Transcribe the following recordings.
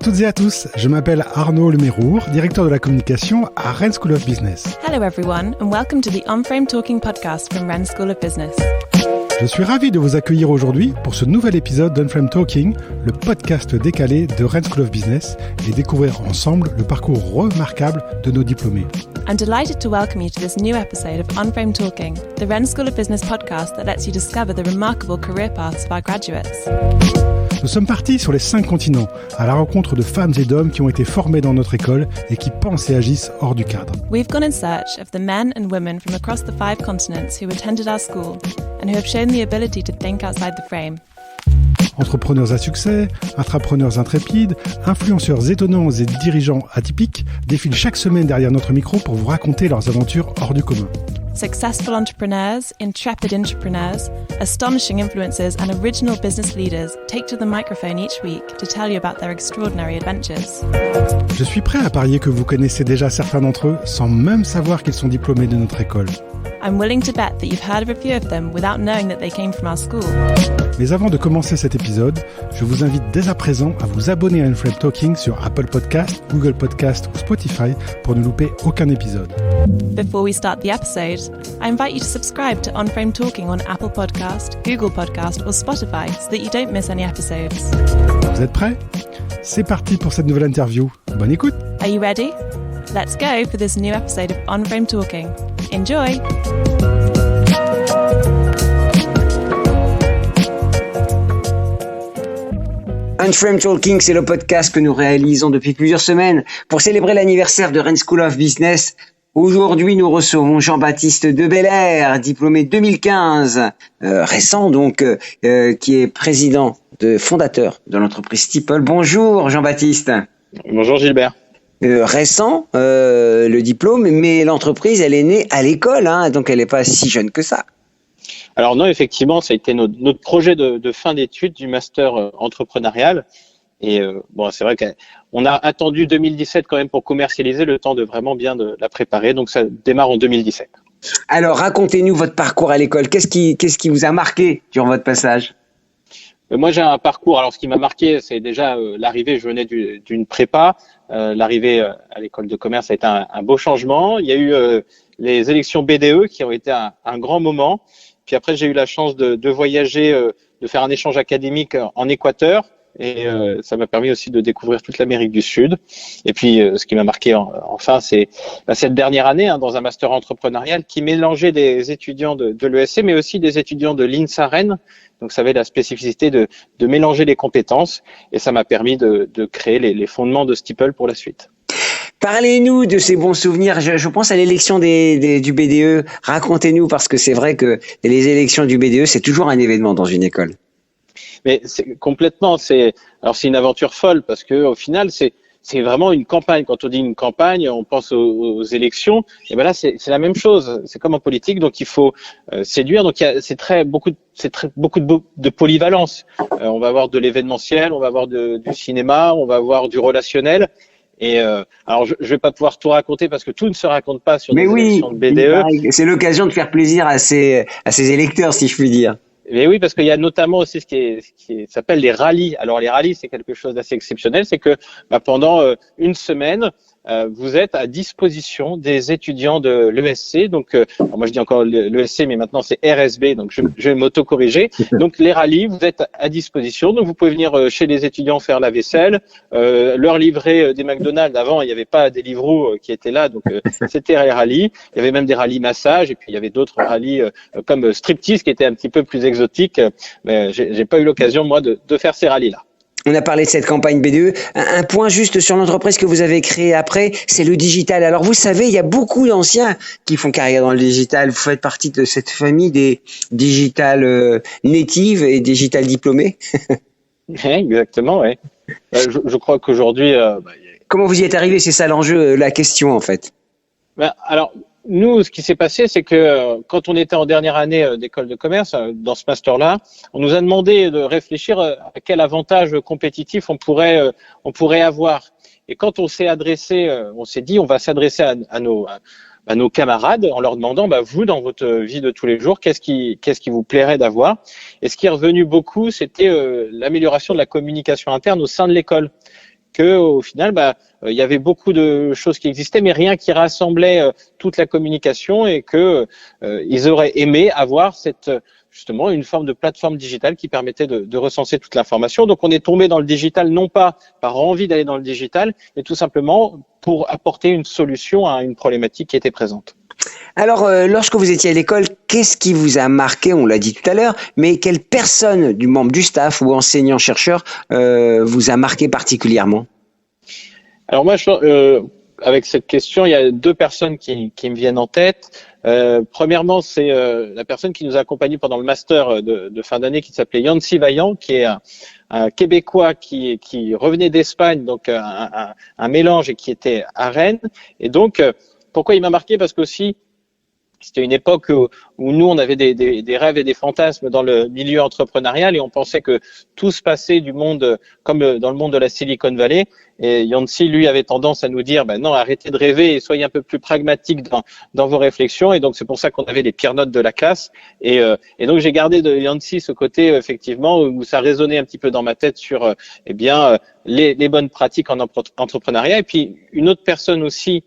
toutes et à tous, je m'appelle Arnaud Lemérour, directeur de la communication à Rennes School of Business. Hello everyone and welcome to the On-Frame Talking podcast from Rennes School of Business. Je suis ravi de vous accueillir aujourd'hui pour ce nouvel épisode d'On-Frame Talking, le podcast décalé de Rennes School of Business, et découvrir ensemble le parcours remarquable de nos diplômés. I'm delighted to welcome you to this new episode of On-Frame Talking, the Rennes School of Business podcast that lets you discover the remarkable career paths of our graduates. Nous sommes partis sur les 5 continents, à la rencontre de femmes et d'hommes qui ont été formés dans notre école et qui pensent et agissent hors du cadre. We've gone in search of the men and women from across the 5 continents who attended our school and who have shown the ability to think outside the frame. Entrepreneurs à succès, intrapreneurs intrépides, influenceurs étonnants et dirigeants atypiques défilent chaque semaine derrière notre micro pour vous raconter leurs aventures hors du commun. Successful entrepreneurs, intrepid entrepreneurs, astonishing influencers and original business leaders take to the microphone each week to tell you about their extraordinary adventures. Je suis prêt à parier que vous connaissez déjà certains d'entre eux sans même savoir qu'ils sont diplômés de notre école. I'm willing to bet that you've heard of a few of them without knowing that they came from our school. Mais avant de commencer cet épisode, je vous invite dès à présent à vous abonner à On-Frame Talking sur Apple Podcast, Google Podcast ou Spotify pour ne louper aucun épisode. Before we start the episode, I invite you to subscribe to On-Frame Talking on Apple Podcast, Google Podcast or Spotify so that you don't miss any episodes. Vous êtes prêts ? C'est parti pour cette nouvelle interview. Bonne écoute ! Are you ready? Let's go for this new episode of On-Frame Talking. Enjoy! On-Frame Talking, c'est le podcast que nous réalisons depuis plusieurs semaines pour célébrer l'anniversaire de Rennes School of Business. Aujourd'hui, nous recevons Jean-Baptiste de Belair, diplômé 2015, récent donc, qui est président, fondateur de l'entreprise Steeple. Bonjour Jean-Baptiste. Bonjour Gilbert. Récent, le diplôme, mais l'entreprise, elle est née à l'école, hein, donc elle n'est pas si jeune que ça. Alors non, effectivement, ça a été notre projet de fin d'études du master entrepreneurial. Et bon, c'est vrai qu'on a attendu 2017 quand même pour commercialiser, le temps de vraiment bien de la préparer. Donc ça démarre en 2017. Alors racontez-nous votre parcours à l'école. Qu'est-ce qui vous a marqué durant votre passage ? Moi, j'ai un parcours. Alors, ce qui m'a marqué, c'est déjà l'arrivée. Je venais d'une prépa. L'arrivée à l'école de commerce a été un beau changement. Il y a eu les élections BDE qui ont été un grand moment. Puis après, j'ai eu la chance de voyager, de faire un échange académique en Équateur. Et ça m'a permis aussi de découvrir toute l'Amérique du Sud. Et puis, ce qui m'a marqué enfin, c'est cette dernière année dans un master entrepreneurial qui mélangeait des étudiants de l'ESC, mais aussi des étudiants de l'INSA Rennes. Donc, ça avait la spécificité de mélanger les compétences. Et ça m'a permis de créer les fondements de Steeple pour la suite. Parlez-nous de ces bons souvenirs. Je pense à l'élection du BDE. Racontez-nous, parce que c'est vrai que les élections du BDE, c'est toujours un événement dans une école. Mais c'est complètement, c'est une aventure folle parce que au final c'est vraiment une campagne. Quand on dit une campagne, on pense aux élections. Et ben là c'est la même chose. C'est comme en politique, donc il faut séduire. Donc c'est beaucoup de polyvalence. On va avoir de l'événementiel, on va avoir du cinéma, on va avoir du relationnel. Et alors je vais pas pouvoir tout raconter parce que tout ne se raconte pas sur des élections de BDE. C'est l'occasion de faire plaisir à ces électeurs, si je puis dire. Mais oui, parce qu'il y a notamment aussi ce qui s'appelle les rallyes. Alors les rallyes, c'est quelque chose d'assez exceptionnel, c'est que pendant une semaine, vous êtes à disposition des étudiants de l'ESC. Donc, moi je dis encore l'ESC, mais maintenant c'est RSB, donc je vais m'auto-corriger. Donc les rallyes, vous êtes à disposition. Donc vous pouvez venir chez les étudiants faire la vaisselle, leur livrer des McDonald's. Avant, il n'y avait pas des livreaux qui étaient là, donc c'était les rallyes. Il y avait même des rallyes massage, et puis il y avait d'autres rallyes comme striptease qui étaient un petit peu plus exotiques. Mais j'ai pas eu l'occasion moi de faire ces rallyes-là. On a parlé de cette campagne BDE. Un point juste sur l'entreprise que vous avez créée après, c'est le digital. Alors vous savez, il y a beaucoup d'anciens qui font carrière dans le digital. Vous faites partie de cette famille des digital natives et digital diplômés. Exactement, oui. Je crois qu'aujourd'hui... Comment vous y êtes arrivé ? C'est ça l'enjeu, la question en fait. Alors, nous, ce qui s'est passé, c'est que quand on était en dernière année d'école de commerce, dans ce master-là, on nous a demandé de réfléchir à quel avantage compétitif on pourrait avoir. Et quand on s'est dit, on va s'adresser à nos camarades en leur demandant, vous, dans votre vie de tous les jours, qu'est-ce qui vous plairait d'avoir ? Et ce qui est revenu beaucoup, c'était l'amélioration de la communication interne au sein de l'école. que au final, il y avait beaucoup de choses qui existaient, mais rien qui rassemblait toute la communication, et que ils auraient aimé avoir justement une forme de plateforme digitale qui permettait de recenser toute l'information. Donc on est tombé dans le digital, non pas par envie d'aller dans le digital, mais tout simplement pour apporter une solution à une problématique qui était présente. Alors, lorsque vous étiez à l'école, qu'est-ce qui vous a marqué? On l'a dit tout à l'heure, mais quelle personne du membre du staff ou enseignant-chercheur vous a marqué particulièrement? Alors moi, avec cette question, il y a deux personnes qui me viennent en tête. Premièrement, c'est la personne qui nous a accompagnés pendant le master de fin d'année, qui s'appelait Yancy Vaillant, qui est un Québécois qui revenait d'Espagne, donc un mélange, et qui était à Rennes. Et donc, pourquoi il m'a marqué? Parce qu'aussi, c'était une époque où nous, on avait des rêves et des fantasmes dans le milieu entrepreneurial, et on pensait que tout se passait du monde comme dans le monde de la Silicon Valley. Et Yancy, lui, avait tendance à nous dire, non, arrêtez de rêver et soyez un peu plus pragmatique dans vos réflexions. Et donc, c'est pour ça qu'on avait les pires notes de la classe. Et donc, j'ai gardé de Yancy ce côté, effectivement, où ça résonnait un petit peu dans ma tête sur, les bonnes pratiques en entrepreneuriat. Et puis, une autre personne aussi,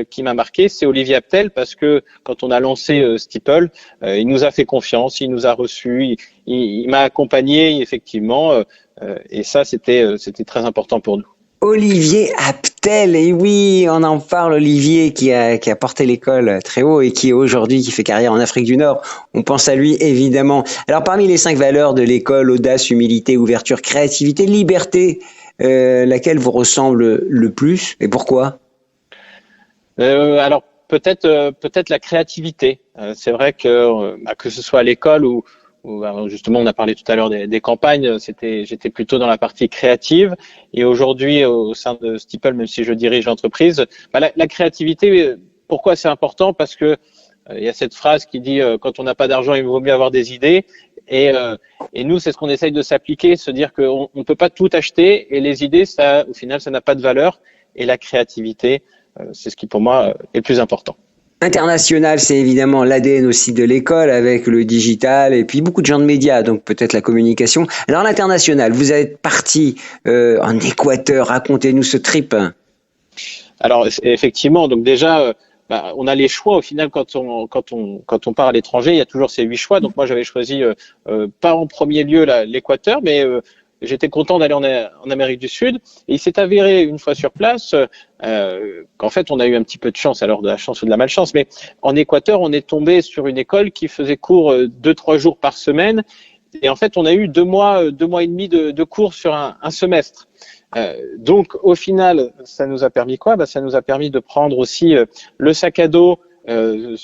qui m'a marqué, c'est Olivier Aptel, parce que quand on a lancé Steeple, il nous a fait confiance, il nous a reçus, il m'a accompagné, effectivement, et ça, c'était très important pour nous. Olivier Aptel, et oui, on en parle, Olivier qui a porté l'école très haut et qui fait carrière en Afrique du Nord. On pense à lui, évidemment. Alors, parmi les 5 valeurs de l'école, audace, humilité, ouverture, créativité, liberté, laquelle vous ressemble le plus et pourquoi? Alors peut-être la créativité. C'est vrai que ce soit à l'école ou justement on a parlé tout à l'heure des campagnes, j'étais plutôt dans la partie créative, et aujourd'hui au sein de Steeple, même si je dirige l'entreprise, la créativité, pourquoi c'est important? Parce que il y a cette phrase qui dit quand on n'a pas d'argent, il vaut mieux avoir des idées. Et nous, c'est ce qu'on essaye de s'appliquer, se dire qu'on ne peut pas tout acheter, et les idées, ça, au final, ça n'a pas de valeur, et la créativité, c'est ce qui pour moi est le plus important. International, c'est évidemment l'ADN aussi de l'école, avec le digital et puis beaucoup de gens de médias, donc peut-être la communication. Alors l'international, vous êtes parti en Équateur, racontez-nous ce trip. Alors effectivement, donc déjà, on a les choix au final quand on part à l'étranger, il y a toujours ces 8 choix. Donc moi j'avais choisi pas en premier lieu l'Équateur, mais j'étais content d'aller en Amérique du Sud, et il s'est avéré une fois sur place qu'en fait on a eu un petit peu de chance, alors de la chance ou de la malchance, mais en Équateur on est tombé sur une école qui faisait cours 2-3 jours par semaine, et en fait on a eu 2 mois et demi de cours sur un semestre. Donc au final ça nous a permis quoi? Ça nous a permis de prendre aussi le sac à dos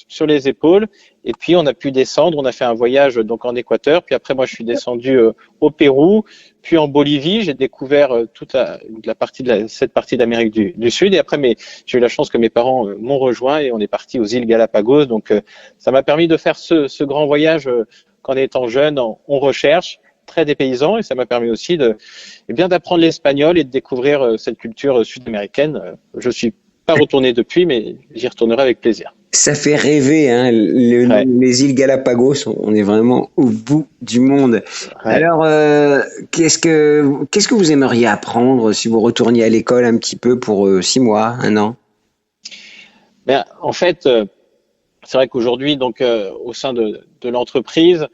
sur les épaules, et puis on a pu descendre, on a fait un voyage donc en Équateur, puis après moi je suis descendu au Pérou, puis en Bolivie, j'ai découvert toute cette partie d'Amérique du Sud, et après j'ai eu la chance que mes parents m'ont rejoint, et on est parti aux îles Galapagos. Donc ça m'a permis de faire ce grand voyage qu'en étant jeune on recherche, très dépaysant, et ça m'a permis aussi d'apprendre l'espagnol et de découvrir cette culture sud-américaine. Je suis pas retourné depuis, mais j'y retournerai avec plaisir. Ça fait rêver, hein, les îles Galapagos, on est vraiment au bout du monde. Ouais. Alors, qu'est-ce que vous aimeriez apprendre si vous retourniez à l'école un petit peu pour 6 mois, 1 an? En fait, c'est vrai qu'aujourd'hui, donc au sein de l'entreprise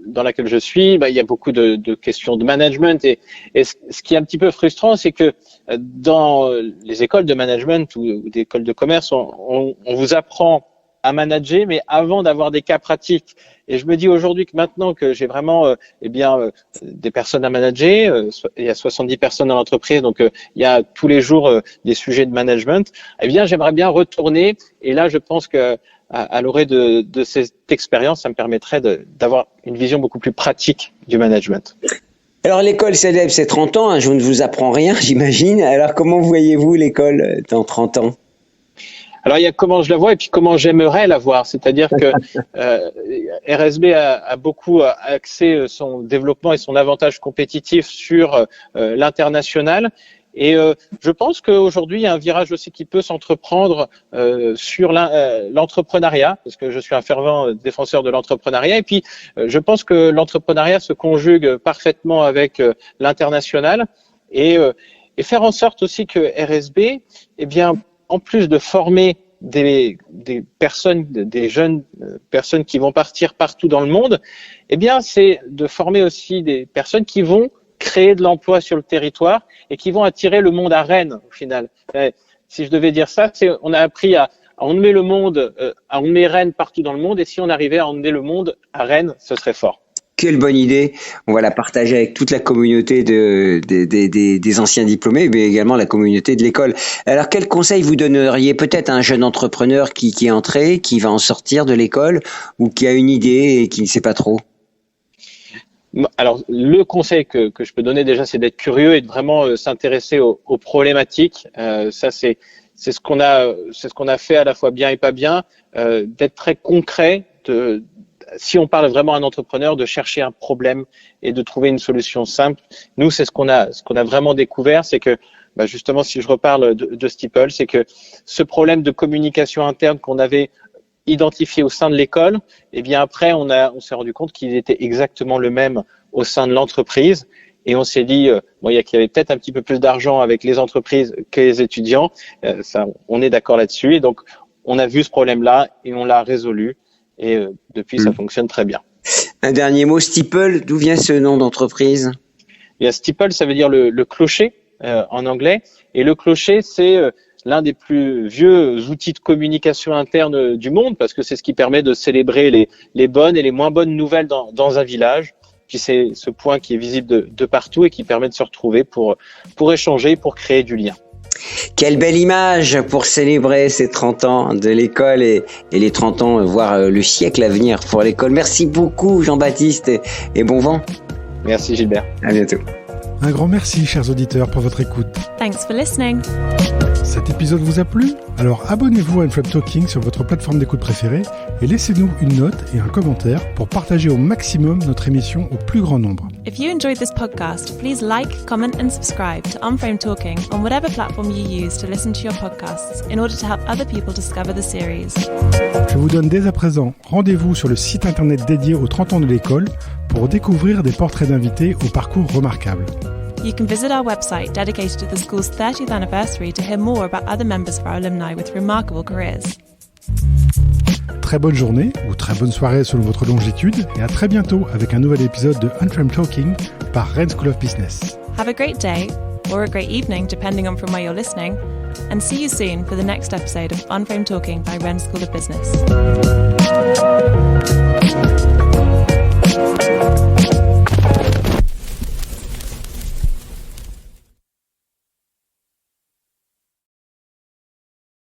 dans laquelle je suis, il y a beaucoup de questions de management, et ce qui est un petit peu frustrant, c'est que dans les écoles de management ou des écoles de commerce, on vous apprend à manager, mais avant d'avoir des cas pratiques. Et je me dis aujourd'hui que maintenant que j'ai vraiment des personnes à manager, il y a 70 personnes dans l'entreprise, donc il y a tous les jours des sujets de management, j'aimerais bien retourner, et là je pense que à l'orée de cette expérience, ça me permettrait d'avoir une vision beaucoup plus pratique du management. Alors l'école célèbre ses 30 ans, hein, je ne vous apprends rien, j'imagine. Alors comment voyez-vous l'école dans 30 ans? Alors il y a comment je la vois et puis comment j'aimerais la voir. C'est-à-dire que RSB a beaucoup axé son développement et son avantage compétitif sur l'international. Et je pense qu'aujourd'hui, il y a un virage aussi qui peut s'entreprendre sur l'entrepreneuriat, parce que je suis un fervent défenseur de l'entrepreneuriat. Et puis, je pense que l'entrepreneuriat se conjugue parfaitement avec l'international. et faire en sorte aussi que RSB, eh bien, en plus de former des personnes, des jeunes personnes qui vont partir partout dans le monde, eh bien, c'est de former aussi des personnes qui vont créer de l'emploi sur le territoire et qui vont attirer le monde à Rennes, au final. Si je devais dire ça, on a appris à emmener le monde, à emmener Rennes partout dans le monde, et si on arrivait à emmener le monde à Rennes, ce serait fort. Quelle bonne idée. On va la partager avec toute la communauté des anciens diplômés, mais également la communauté de l'école. Alors, quel conseil vous donneriez peut-être à un jeune entrepreneur qui est entré, qui va en sortir de l'école, ou qui a une idée et qui ne sait pas trop? Alors, le conseil que je peux donner déjà, c'est d'être curieux et de vraiment s'intéresser aux problématiques. Ça, c'est ce qu'on a fait à la fois bien et pas bien, d'être très concret, si on parle vraiment à un entrepreneur, de chercher un problème et de trouver une solution simple. Nous, c'est ce qu'on a vraiment découvert, c'est que, justement, si je reparle de Steeple, c'est que ce problème de communication interne qu'on avait identifié au sein de l'école, eh bien après, on s'est rendu compte qu'il était exactement le même au sein de l'entreprise. Et on s'est dit, qu'il y avait peut-être un petit peu plus d'argent avec les entreprises que les étudiants. Ça, on est d'accord là-dessus. Et donc, on a vu ce problème-là et on l'a résolu. Et depuis, ça fonctionne très bien. Un dernier mot, Steeple, d'où vient ce nom d'entreprise? Steeple, ça veut dire le clocher en anglais. Et le clocher, c'est l'un des plus vieux outils de communication interne du monde, parce que c'est ce qui permet de célébrer les bonnes et les moins bonnes nouvelles dans un village. Puis c'est ce point qui est visible de partout et qui permet de se retrouver pour échanger, pour créer du lien. Quelle belle image pour célébrer ces 30 ans de l'école et les 30 ans, voire le siècle à venir pour l'école. Merci beaucoup Jean-Baptiste et bon vent. Merci Gilbert. À bientôt. Un grand merci, chers auditeurs, pour votre écoute. Thanks for listening. Cet épisode vous a plu? Alors abonnez-vous à Unframed Talking sur votre plateforme d'écoute préférée et laissez-nous une note et un commentaire pour partager au maximum notre émission au plus grand nombre. If you enjoyed this podcast, please like, comment and subscribe to Unframed Talking on whatever platform you use to listen to your podcasts in order to help other people discover the series. Je vous donne dès à présent rendez-vous sur le site internet dédié aux 30 ans de l'école pour découvrir des portraits d'invités au parcours remarquable. You can visit our website dedicated to the school's 30th anniversary to hear more about other members of our alumni with remarkable careers. Très bonne journée ou très bonne soirée selon votre longitude et à très bientôt avec un nouvel épisode de Unframed Talking par Rennes School of Business. Have a great day or a great evening depending on from where you're listening, and see you soon for the next episode of Unframed Talking by Rennes School of Business.